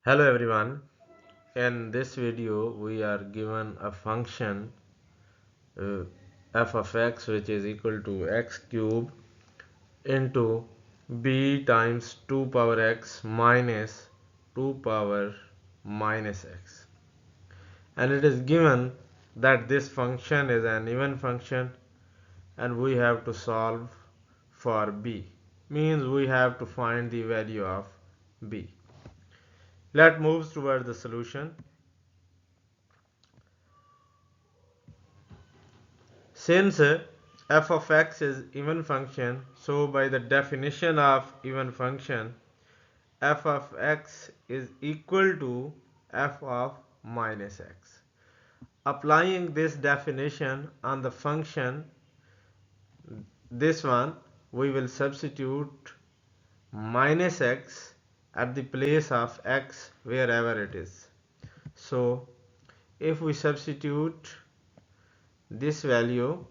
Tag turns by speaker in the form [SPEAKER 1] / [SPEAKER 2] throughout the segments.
[SPEAKER 1] Hello everyone. In this video we are given a function uh, f of x which is equal to x cube into b times 2 power x minus 2 power minus x, and it is given that this function is an even function and we have to solve for b, means we have to find the value of b. Let's move toward the solution. Since f of x is even function, so by the definition of even function, f of x is equal to f of minus x. Applying this definition on the function, this one, we will substitute minus x at the place of x wherever it is. So if we substitute this value,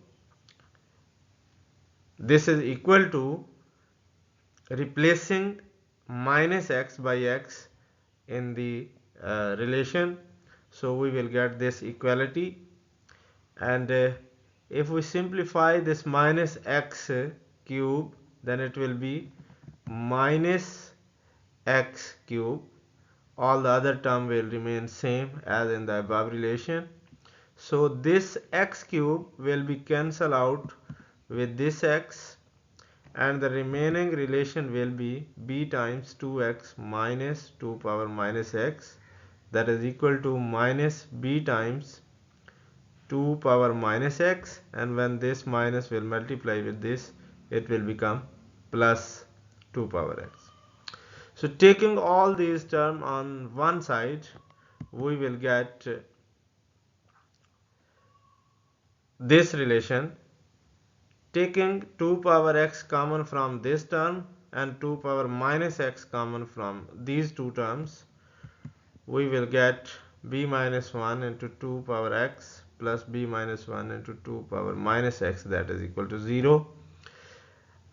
[SPEAKER 1] this is equal to replacing minus x by x in the relation, so we will get this equality, and if we simplify this minus x cube, then it will be minus x cube. All the other term will remain same as in the above relation, so this x cube will be cancelled out with this x, and the remaining relation will be b times 2x minus 2 power minus x, that is equal to minus b times 2 power minus x, and when this minus will multiply with this, it will become plus 2 power x. So taking all these terms on one side, we will get this relation. Taking 2 power x common from this term and 2 power minus x common from these two terms, we will get b minus 1 into 2 power x plus b minus 1 into 2 power minus x, that is equal to 0.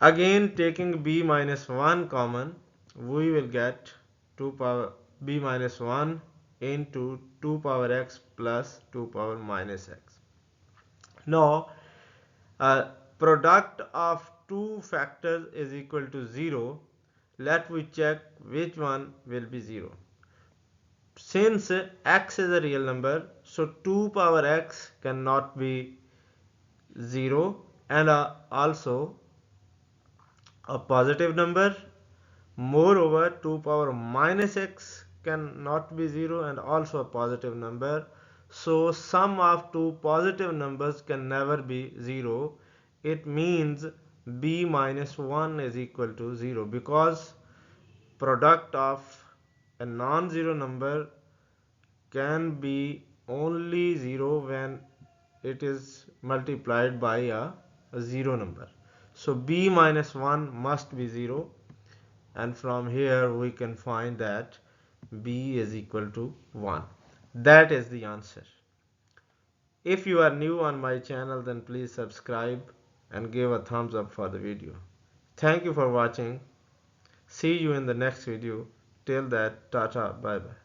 [SPEAKER 1] Again, taking b minus 1 common, we will get 2 power b minus 1 into 2 power x plus 2 power minus x. Now product of two factors is equal to 0. Let we check which one will be 0. Since x is a real number, so 2 power x cannot be 0, and also a positive number. Moreover, 2 power minus x cannot be 0 and also a positive number. So sum of two positive numbers can never be 0. It means b minus 1 is equal to 0, because product of a non-zero number can be only 0 when it is multiplied by a zero number. So b minus 1 must be 0, and from here we can find that b is equal to 1. That is the answer. If you are new on my channel, then please subscribe and give a thumbs up for the video. Thank you for watching. See you in the next video. Till that, tata, bye bye.